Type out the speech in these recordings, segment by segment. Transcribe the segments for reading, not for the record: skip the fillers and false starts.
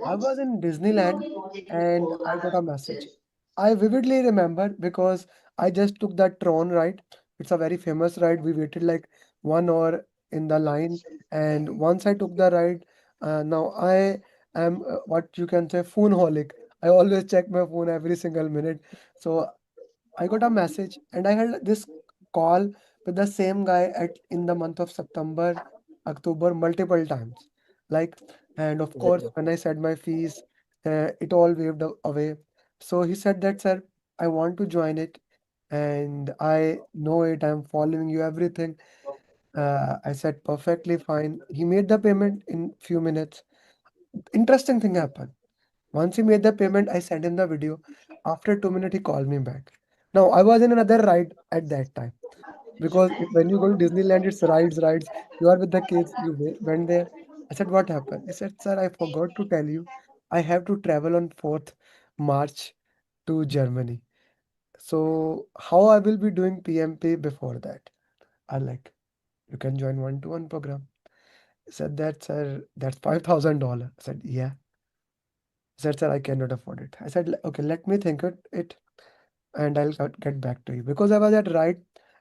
I was in Disneyland and I got a message. I vividly remember because I just took that Tron ride. It's a very famous ride. We waited like 1 hour in the line, and once I took the ride, now I am what you can say phoneaholic. I always check my phone every single minute. So I got a message and I had this call with the same guy at in the month of September, October multiple times. Like, and of course, Exactly. when I said my fees, it all waved away. So he said that, sir, I want to join it and I know it. I'm following you everything. I said perfectly fine. He made the payment in few minutes. Interesting thing happened. Once he made the payment, I sent him the video. After 2 minutes, he called me back. Now, I was in another ride at that time because when you go to Disneyland, it's rides, rides. You are with the kids, you went there. I said, what happened? He said, sir, I forgot to tell you, I have to travel on 4th March to Germany. So, how I will be doing PMP before that? I like, you can join one-to-one program. He said that, sir, that's $5,000. I said, yeah. He said, sir, I cannot afford it. I said, okay, let me think it and I'll get back to you because I was at right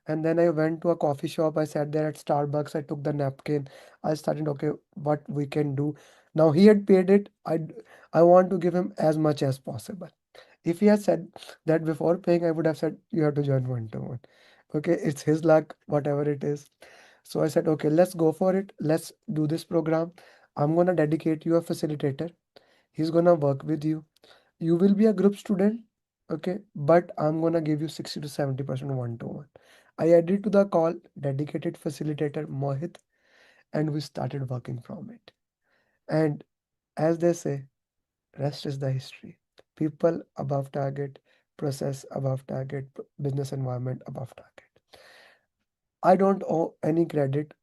and then I went to a coffee shop. I sat there at Starbucks. I took the napkin. I started, okay, what we can do. Now he had paid it. I want to give him as much as possible. If he had said that before paying, I would have said you have to join one to one. Okay, it's his luck, whatever it is. So I said, okay, let's go for it. Let's do this program. I'm gonna dedicate you a facilitator. He's gonna work with you. You will be a group student, okay, but I'm gonna give you 60 to 70% one-to-one. I added to the call dedicated facilitator Mohit, and we started working from it. And as they say, rest is the history. People above target, process above target, business environment above target. I don't owe any credit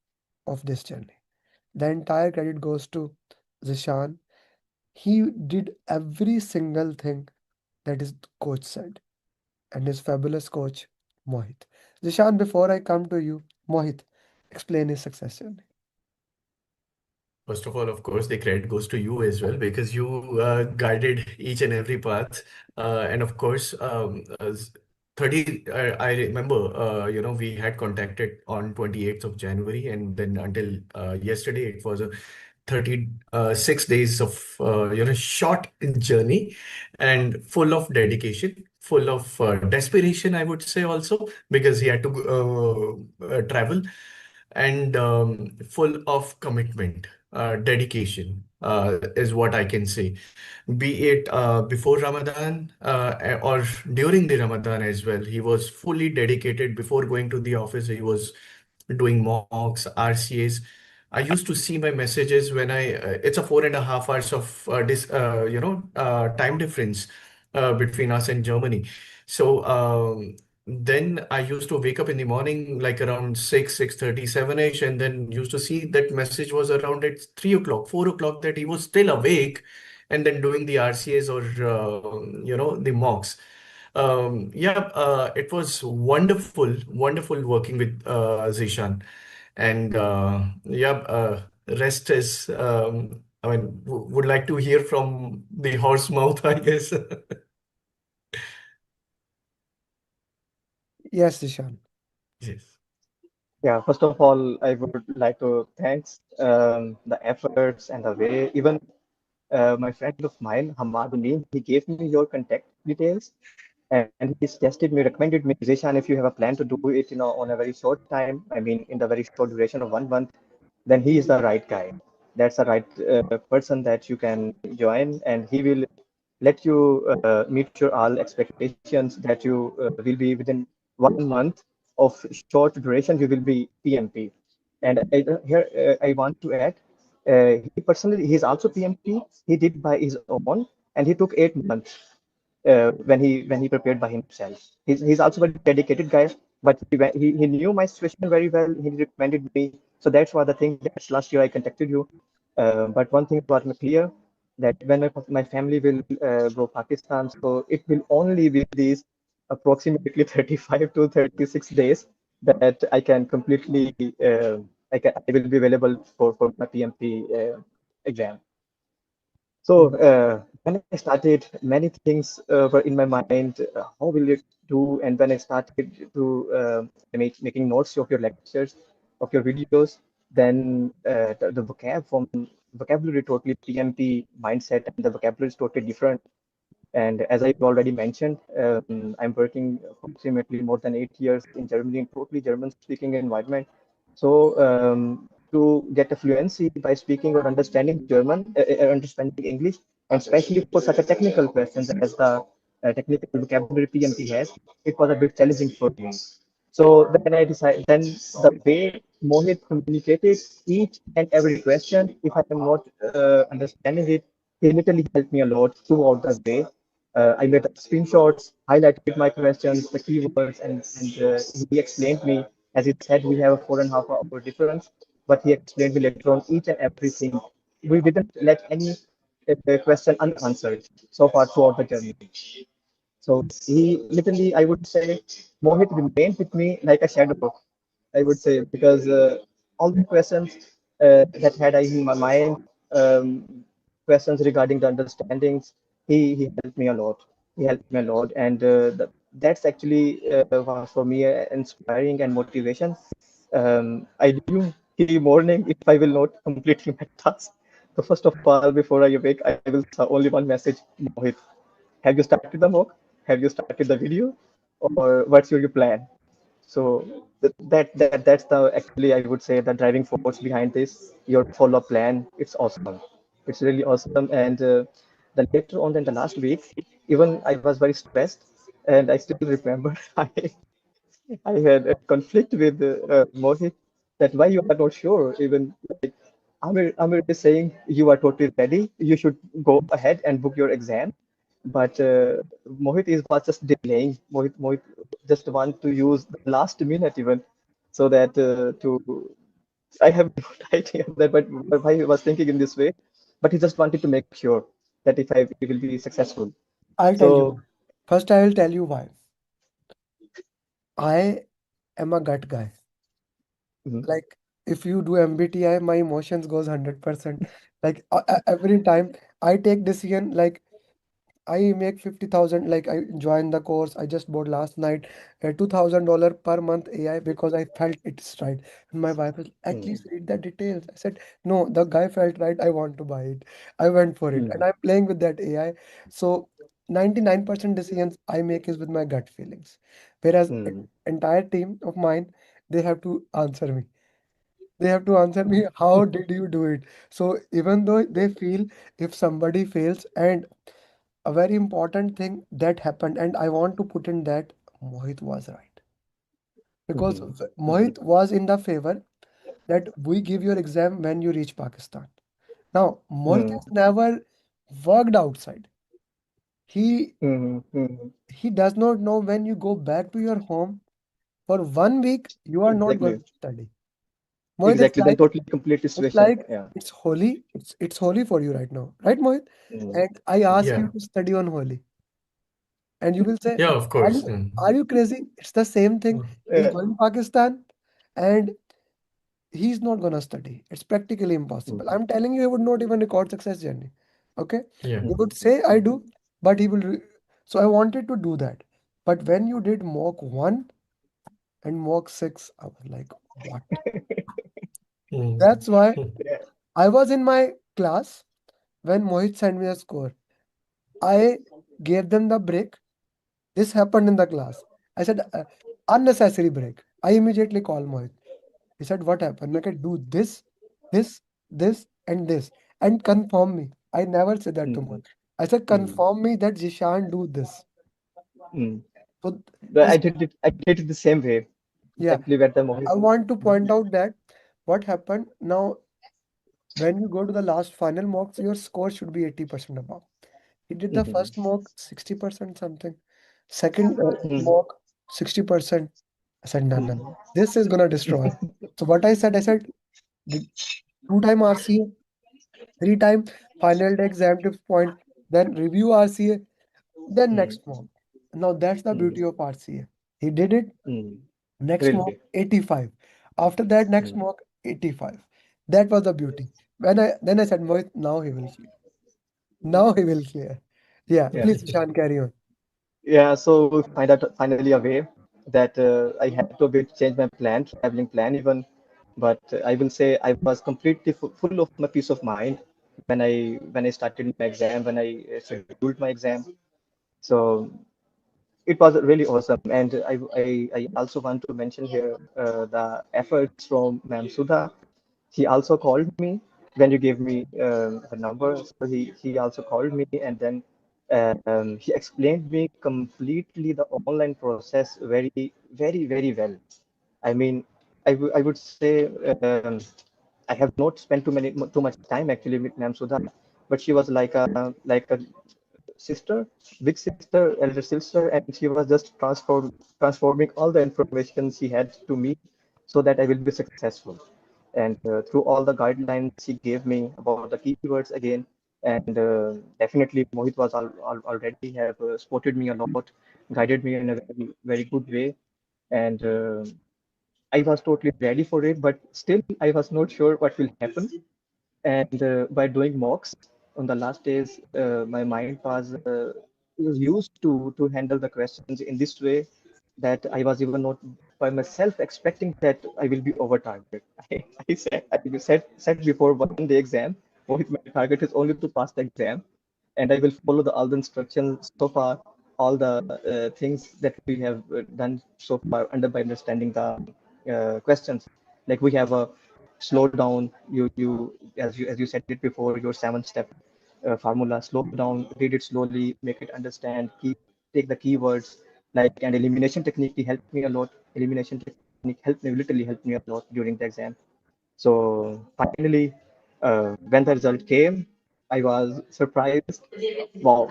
of this journey. The entire credit goes to Zishan. He did every single thing that his coach said, and his fabulous coach, Mohit. Zishan, before I come to you, Mohit, explain his success journey. First of all, of course, the credit goes to you as well because you guided each and every path. And of course, as 30, I remember, we had contacted on 28th of January, and then until yesterday, it was a 36 days of, short journey and full of dedication, full of desperation, I would say also, because he had to travel and full of commitment, dedication is what I can say. Be it before Ramadan or during the Ramadan as well. He was fully dedicated before going to the office. He was doing mocks, RCAs. I used to see my messages when it's a 4.5 hours of time difference between us and Germany. So then I used to wake up in the morning like around 6:37ish, and then used to see that message was around at 3 o'clock, 4 o'clock, that he was still awake and then doing the RCAs or the mocks. It was wonderful, wonderful working with Zishan. And rest is, I mean, would like to hear from the horse mouth, I guess. Yes, Zishan. Yes. Yeah, first of all, I would like to thanks the efforts and the way. Even my friend of mine, Hamad Amin, he gave me your contact details, and he suggested me, recommended me, Zishan, if you have a plan to do it, on a very short time, I mean, in the very short duration of 1 month, then he is the right guy. That's the right person that you can join, and he will let you meet your all expectations that you will be within 1 month of short duration, you will be PMP. And here I want to add, he personally, he's also PMP. He did by his own, and he took 8 months when he prepared by himself. He's also a very dedicated guy, but he knew my situation very well. He recommended me, so that's why the thing. That's last year I contacted you. But one thing was clear that when my family will go Pakistan, so it will only be these approximately 35 to 36 days that I can completely I will be available for my PMP exam. So Mm. when I started, many things were in my mind. How will you do? And when I started to making notes of your lectures, of your videos, then the vocabulary totally PMP mindset, and the vocabulary is totally different. And as I've already mentioned, I'm working approximately more than 8 years in Germany, in totally German-speaking environment. So to get a fluency by speaking or understanding German, understanding English, and especially for such a technical questions as the technical vocabulary PMP has, it was a bit challenging for me. So then I decided, then the way Mohit communicated each and every question, if I am not understanding it, he literally helped me a lot throughout the way. I made screenshots, highlighted my questions, the keywords, and he explained me. As he said, we have a 4.5 hour difference, but he explained me later on each and everything. We didn't let any question unanswered so far throughout the journey. So he literally, I would say, Mohit remained with me like a shadow, I would say, because all the questions that had I in my mind, questions regarding the understandings, he helped me a lot. He helped me a lot, and that's actually was for me inspiring and motivation. I knew the morning if I will not complete my task. So first of all, before I awake, I will only one message, Mohit. Have you started the mock? Have you started the video? Or what's your plan? So that's the actually I would say the driving force behind this. Your follow-up plan. It's awesome. It's really awesome. And the later on in the last week, even I was very stressed, and I still remember I had a conflict with Mohit that why you are not sure. Even like Amir is saying you are totally ready. You should go ahead and book your exam. But Mohit is was just delaying. Mohit just want to use the last minute even so that to I have no idea that but why he was thinking in this way. But he just wanted to make sure that if I will be successful. I'll tell you. So First, I will tell you why. I am a gut guy. mhm, Like, if you do MBTI, my emotions goes 100%. Like, every time I take decision, like, I make 50,000, like I joined the course. I just bought last night $2,000 per month AI because I felt it's right. And my wife was, at mhm, least read the details. I said, no, the guy felt right. I want to buy it. I went for it. And mhm, I'm playing with that AI. So 99% decisions I make is with my gut feelings. Whereas mhm, entire team of mine, they have to answer me. They have to answer me, how did you do it? So even though they feel if somebody fails, and a very important thing that happened, and I want to put in that Mohit was right. Because mhm, mhm, Mohit was in the favor that we give your exam when you reach Pakistan. Now, Mohit mhm, has never worked outside. He mhm, mhm. he does not know when you go back to your home for 1 week, you are not going Exactly. to study. Mohit, Exactly. Then totally complete it's situation. like Yeah. it's holy. It's holy for you right now, right, Mohit? Mm, And I mm, ask Yeah. you to study on holy. And you will say, Yeah, of are course. you are you crazy? It's the same thing. He's uh, going to Pakistan and he's not gonna study. It's practically mm, impossible. I'm telling you, he would not even record success journey. Okay? Yeah. He would mm, say I do, but he will so I wanted to do that. But when you did mock 1 and mock 6, I was like, what? Mm. That's why yeah. I was in my class when Mohit sent me a score. I gave them the break. This happened in the class. I said, unnecessary break. I immediately called Mohit. He said, what happened? I can do this, this, this, and this, and confirm me. I never said that to Mm, Mohit. I said, mm, confirm me that Zishan do this. mm. So But this, I did it the same way. yeah, Exactly where the Mohit. I want to point out that what happened now when you go to the last final mocks, your score should be 80% above. He did the Mhm, first mock 60% something, second mhm, mock 60%. I said, no, no, mhm, no. This is gonna destroy. So what I said, did 2 time RCA, 3 time final day exam tips point, then review RCA, then mm, next mock. Now that's the mm, beauty of RCA. He did it, mm. next mock Really. 85. After that, next Mm, mock 85. That was the beauty. Then I said, Mohit, now he will clear. Now he will clear. Yeah, Yeah. please, Ishan, carry on. Yeah, so we find out finally a way that I had to a bit change my plan, traveling plan even. But I will say I was completely full of my peace of mind when I started my exam, when I scheduled my exam. So it was really awesome. And I also want to mention here the efforts from Ma'am Sudha. He also called me when you gave me her number. So he also called me, and then he explained me completely the online process very well. I mean, I would say I have not spent too much time actually with Ma'am Sudha, but she was like a sister, big sister, elder sister, and she was just transforming all the information she had to me so that I will be successful. And through all the guidelines she gave me about the keywords again, and definitely Mohit was already have supported me a lot, guided me in a very good way, and I was totally ready for it, but still I was not sure what will happen. And by doing mocks on the last days, my mind was used to handle the questions in this way that I was even not by myself expecting that I will be over target. I said before one day exam, my target is only to pass the exam, and I will follow all the instructions so far, all the things that we have done so far under by understanding the questions. Like we have a slow down. You said it before, your 7 step formula. Slow down, read it slowly, make it understand. Take the keywords like and elimination technique. He helped me a lot. Elimination technique literally helped me a lot during the exam. So finally, when the result came, I was surprised. Wow.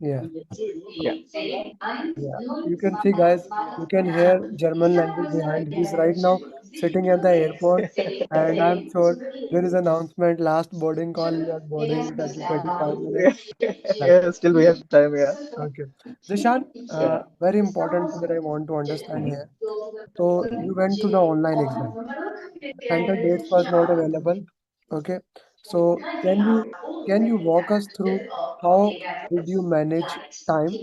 Yeah. Yeah. Yeah, you can see, guys, you can hear German language behind. He's right now sitting at the airport, and I'm sure there is announcement, last boarding call, you are boarding 30, 35 minutes. Right. Yeah, still we have time. Yeah. Okay. Zishan, Yeah. very important thing that I want to understand here. So you went to the online exam. Center dates was not available. Okay. So can you walk us through how did you manage time?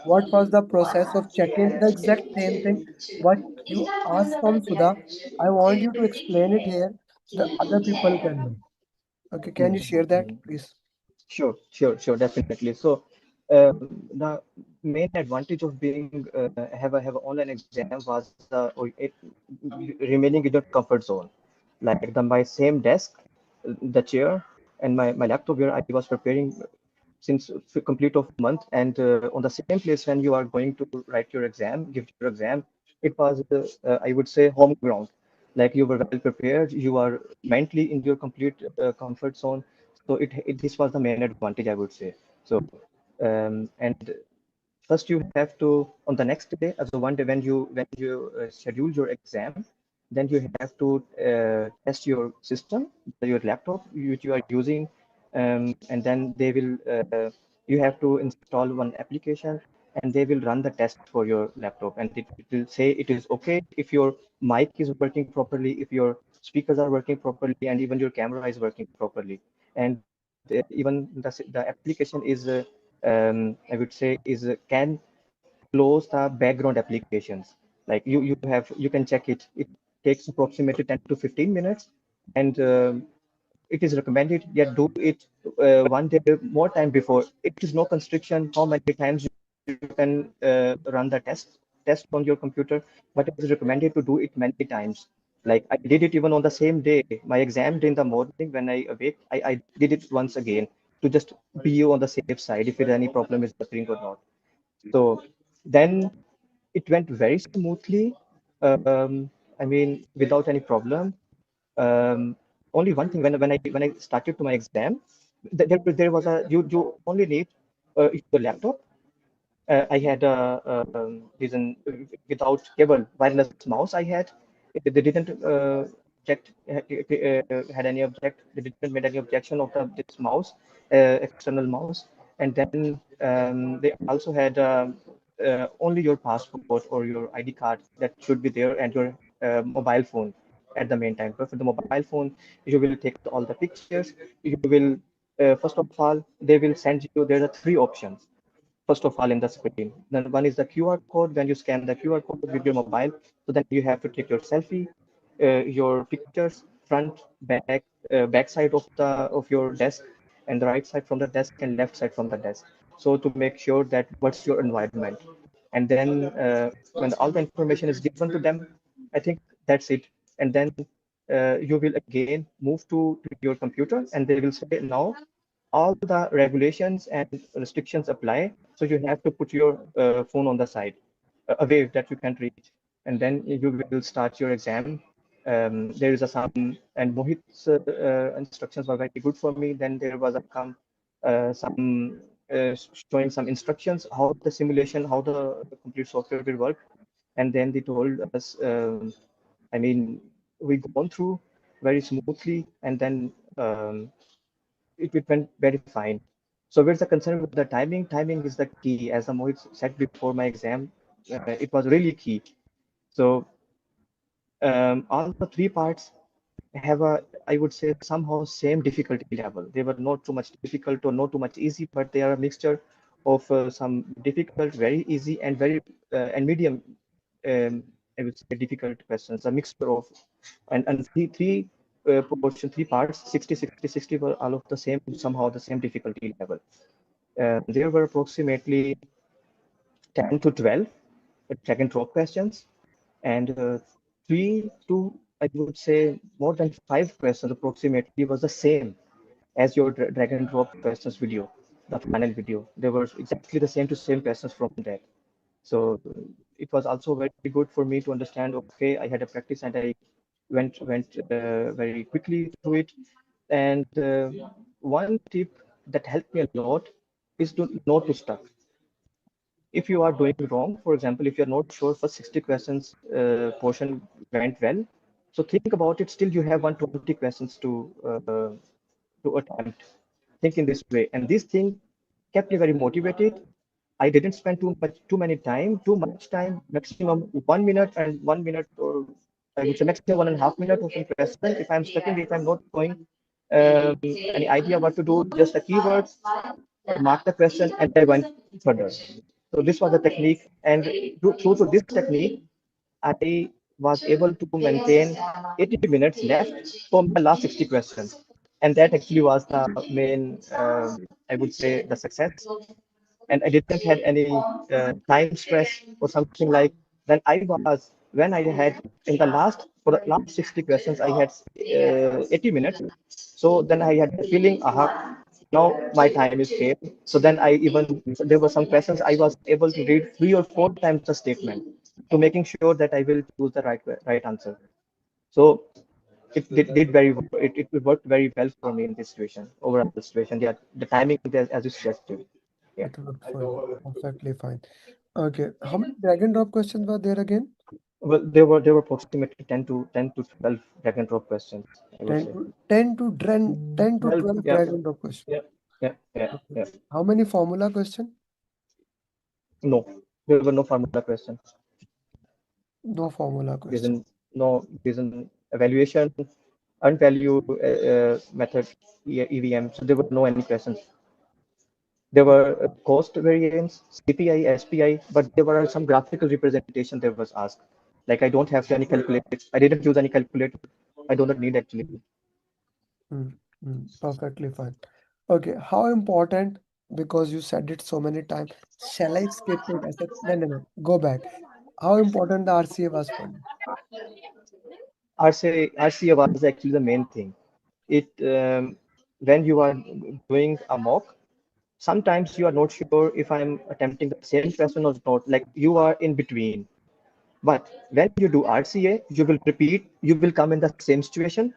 What was the process of checking the exact same thing what you asked from Sudha? I want you to explain it here so the other people can know. Okay, can you share that, please? Sure, definitely. So, the main advantage of being have an online exam was remaining in your comfort zone, like my same desk, the chair, and my laptop where I was preparing since complete of month, and on the same place when you are going to write your exam, give your exam, it was I would say home ground. Like you were well prepared, you are mentally in your complete comfort zone. So this was the main advantage, I would say. So and first you have to on the next day, as one day when you schedule your exam, then you have to test your system, your laptop which you are using, and then they will you have to install one application, and they will run the test for your laptop, and it will say it is okay if your mic is working properly, if your speakers are working properly, and even your camera is working properly. And even the application is I would say is can close the background applications. Like you can check it. It takes approximately 10 to 15 minutes, and it is recommended. Yet do it one day more time before. It is no constriction how many times you can run the test on your computer, but it is recommended to do it many times. Like I did it even on the same day. My exam day in the morning when I awake, I did it once again to just be on the safe side if any problem is occurring or not. So then it went very smoothly. I mean, without any problem. Um, Only one thing when I started to my exam, there was a you only need your laptop. I had this without cable wireless mouse. I had they didn't object had any object. They didn't made any objection of this mouse, external mouse. And then they also had only your passport or your ID card that should be there, and your mobile phone at the main time. But for the mobile phone, you will take all the pictures. You will first of all, they will send you. There are three options. First of all, in the screen, then one is the QR code. When you scan the QR code with your mobile, so then you have to take your selfie, your pictures, front, back, back side of your desk, and the right side from the desk and left side from the desk. So to make sure that what's your environment, and then when all the information is given to them, I think that's it. And then you will again move to your computer, and they will say now all the regulations and restrictions apply. So you have to put your phone on the side, away that you can't reach, and then you will start your exam. There is a some, and Mohit's instructions were very good for me. Then there was a some showing some instructions how the simulation, how the complete software will work, and then they told us. I mean, we gone through very smoothly, and then it went very fine. So where's the concern with the timing? Timing is the key. As the Mohit said before my exam, it was really key. So all the three parts have a, I would say, somehow same difficulty level. They were not too much difficult or not too much easy, but they are a mixture of some difficult, very easy, and very and medium. I would say difficult questions. A mixture of, and three proportion, three parts, 60, 60, 60 were all of the same, somehow the same difficulty level. There were approximately 10 to 12 drag and drop questions, and three to, I would say, more than five questions approximately was the same as your drag and drop questions video, the final video. They were exactly the same questions from that. So it was also very good for me to understand. Okay, I had a practice and I went very quickly through it. And one tip that helped me a lot is to not to stuck. If you are doing wrong, for example, if you're not sure for 60 questions portion went well, so think about it. Still, you have 120 questions to attempt. Think in this way, and this thing kept me very motivated. I didn't spend too much time, maximum 1 minute and 1 minute, or I would say maximum 1.5 minutes of question. If I'm studying, if I'm not going any idea what to do, just the keywords, mark the question, and I went further. So this was the technique, and through to this technique, I was able to maintain 80 minutes left for my last 60 questions. And that actually was the main, I would say, the success. And I didn't had any time stress or something like. Then I was, when I had in the last, for the last 60 questions, I had 80 minutes. So then I had the feeling, aha, now my time is came. So then I even, there were some questions I was able to read 3 or 4 times the statement to making sure that I will choose the right answer. So did very it worked very well for me in this situation, overall situation. Yeah, the timing as you suggested. Yeah. It worked for you. Perfectly fine. Okay. How many drag and drop questions were there again? Well, there were approximately 10 to 12 drag and drop questions, I would 10 say. to 10 to 10 to 12, 12 yeah, drag and drop questions. yeah, yeah, Okay. yeah. How many formula question? No, there were no formula questions. No formula There's question. an no, there's an evaluation, earned value method, EVM. So there were no any questions. There were cost variance, CPI, SPI, but there were some graphical representation that was asked. Like I don't have any calculator. I didn't use any calculator. I do not need actually. Perfectly fine. Okay. How important, because you said it so many times, shall I skip it? I said, no, no, no, go back. How important the RCA was for you? RCA was actually the main thing. It when you are doing a mock, sometimes you are not sure if I'm attempting the same question or not. Like you are in between. But when you do RCA, you will repeat. You will come in the same situation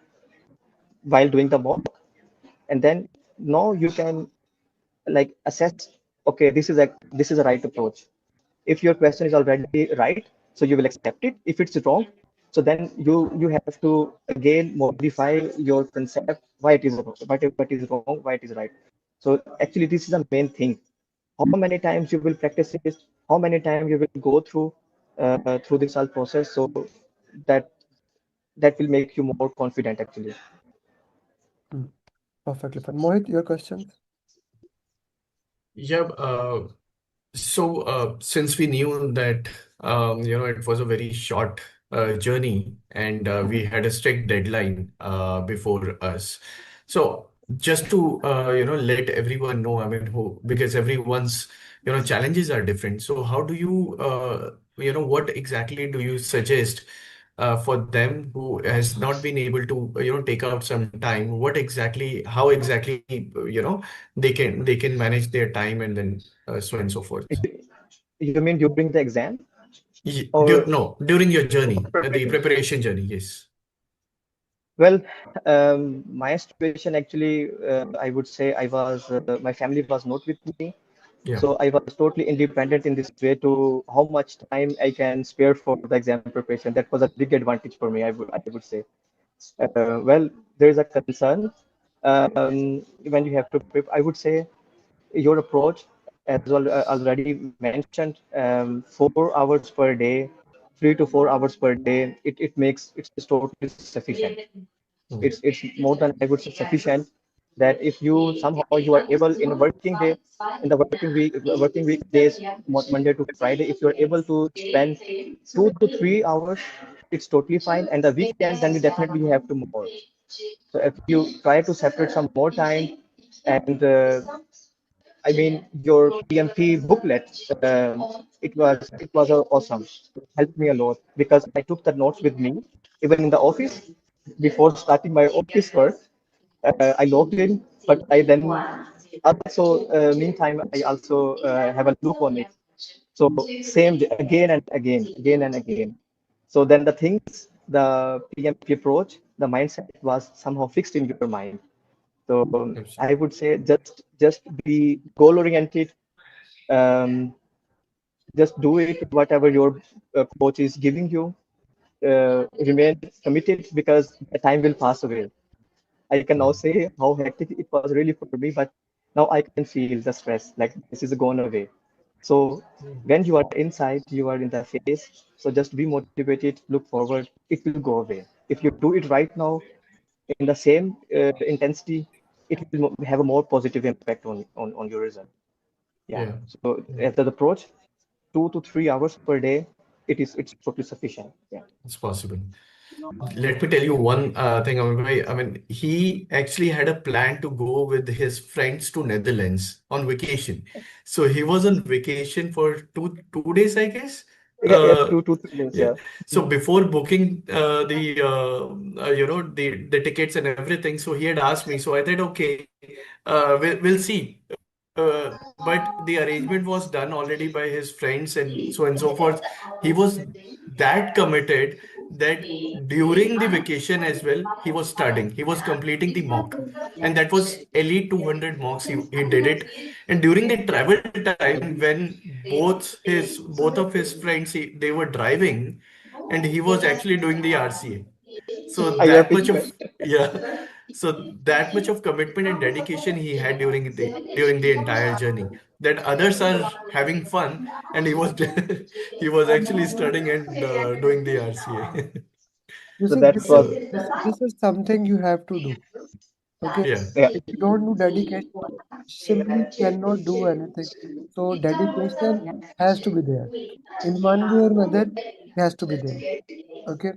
while doing the mock, and then now you can like assess. Okay, this is a right approach. If your question is already right, so you will accept it. If it's wrong, so then you have to again modify your concept, why it is wrong, what is wrong, why it is right. So actually this is the main thing. How many times you will practice this, how many times you will go through through this whole process, so that that will make you more confident actually. Hmm. Perfectly fine. Mohit, your questions? Yeah, since we knew that it was a very short journey, and we had a strict deadline before us. So just to let everyone know, I mean, who because everyone's challenges are different. So how do you what exactly do you suggest for them who has not been able to take out some time? What exactly, how exactly they can manage their time, and then so on and so forth. You mean during the exam or No, during your journey, the preparation? preparation journey, yes. Well, my situation actually, I would say my family was not with me. Yeah. So I was totally independent in this way to how much time I can spare for the exam preparation. That was a big advantage for me, I would say. Well, there is a concern when you have to prep. I would say your approach, as well already mentioned, 4 hours per day, 3 to 4 hours per day. It's totally sufficient. Mm. It's more than I would say sufficient that if you somehow you are able in a working day, in the working week days, Monday to Friday, if you are able to spend 2 to 3 hours, it's totally fine. And the weekend, then you definitely have to more. So if you try to separate some more time, and I mean, your PMP booklet, it was awesome. It helped me a lot because I took the notes with me, even in the office. Before starting my office work, I logged in, but I then also, meantime, I also have a look on it. So same again and again, again and again. So then the things, the PMP approach, the mindset was somehow fixed in your mind. So I Absolutely. would say just be goal oriented. Um, just do it whatever your coach is giving you. Remain committed because the time will pass away. I can now Mm. say how hectic it was really for me, but now I can feel the stress like this is gone away. So Mm. when you are inside, you are in the phase. So just be motivated, look forward. It will go away. If you do it right now in the same intensity, it will have a more positive impact on your result. Yeah. Yeah. So Yeah. as the approach, 2 to 3 hours per day, it's totally sufficient. Yeah. It's possible. Let me tell you one thing, Amit bhai. I mean, he actually had a plan to go with his friends to Netherlands on vacation. So he was on vacation for two days, I guess. Yeah, yeah, Uh, 2 to 3 days. yeah. Yeah. So before booking the tickets and everything, so he had asked me. So I said, okay, we'll see. But the arrangement was done already by his friends and so on and so forth. He was that committed that during the vacation as well, he was studying. He was completing the mock. And that was elite 200 mocks. He did it. And during the travel time, when both of his friends they were driving, and he was actually doing the RCA. So I that much appreciate. of yeah. So that much of commitment and dedication he had during the entire journey. That others are having fun, and he was he was actually studying and doing the RCA. You So see, that was, So this is something you have to do. Okay, yeah, yeah. if you don't do dedication, simply cannot do anything. So dedication has to be there. In one way or another, it has to be there. Okay,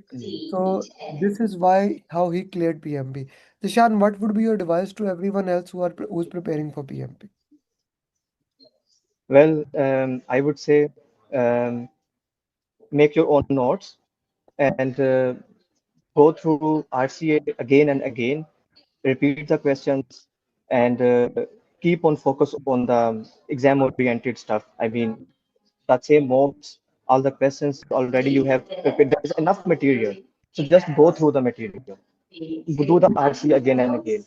so this is why how he cleared PMP. Zishan, what would be your advice to everyone else who's preparing for PMP? Well, I would say make your own notes and go through RCA again and again, repeat the questions, and keep on focus on the exam-oriented stuff. I mean, the same mocks, all the questions already you have prepared. There's enough material. So just go through the material. Do the RC again and again.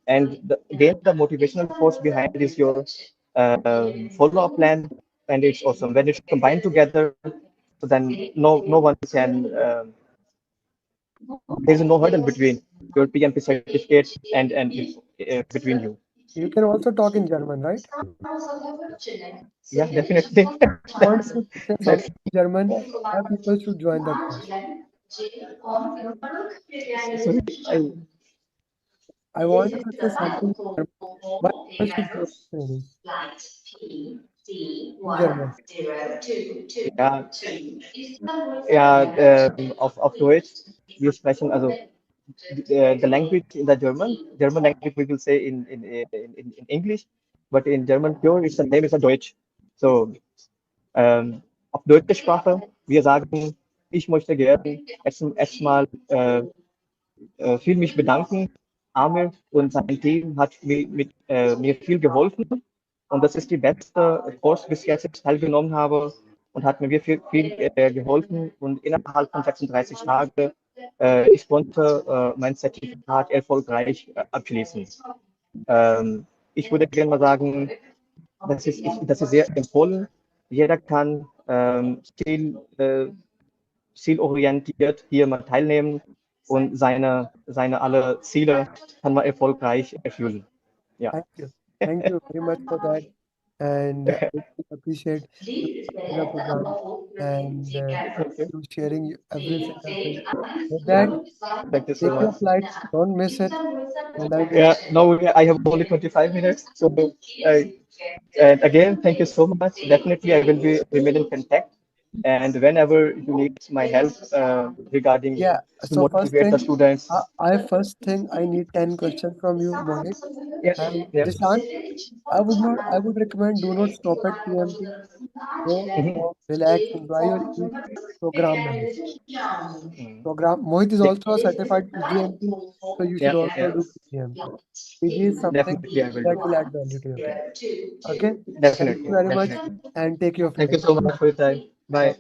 And again, the motivational force behind is your follow-up plan, and it's awesome when it's combined together. So then no one can. There's no hurdle between your PMP certificate and between you. You can also talk in German, right? Yeah, definitely. Want to say That's something in German? Why people should join the class? Sorry, I, I wanted to say something in German. Why should you training in German? ja, ja, auf Deutsch, wir sprechen, also the language in the German language we will say in English, but in German pure it's the name is a Deutsch. So, auf deutsche Sprache, wir sagen, ich möchte gerne erstmal viel mich bedanken. Amir und sein Team hat mir viel geholfen. Und das ist die beste Kurs bis jetzt, ich teilgenommen habe und hat mir viel geholfen. Und innerhalb von 36 Tagen, ich konnte mein Zertifikat erfolgreich abschließen. Ich würde gerne mal sagen, das ist sehr empfohlen. Jeder kann zielorientiert hier mal teilnehmen und seine alle Ziele kann man erfolgreich erfüllen. Ja. Thank you. Thank you very much for that. And I really appreciate you starting the program and Okay. you sharing every single thing. With that, Thank you so take your much. flights, don't miss it. And I wish Yeah, now I have only 25 minutes. So, and again, thank you so much. Definitely, I will be remain in contact. And whenever you need my help regarding yeah. to So first motivate the thing, students. I need 10 questions from you, Mohit. Yeah, And yeah. Zishan, I would recommend do not stop at PMP. Go Mhm. home, relax, enjoy your Eid program knowledge. Mm. Program Mohit is Yeah, also a certified PGMP, so you should yeah, also yeah. do PGMP. PG is something Definitely, I will that do. will add value to your career. Okay? Thank you Definitely, very much definitely. and take your Thank you flight. so much for your time. Bye.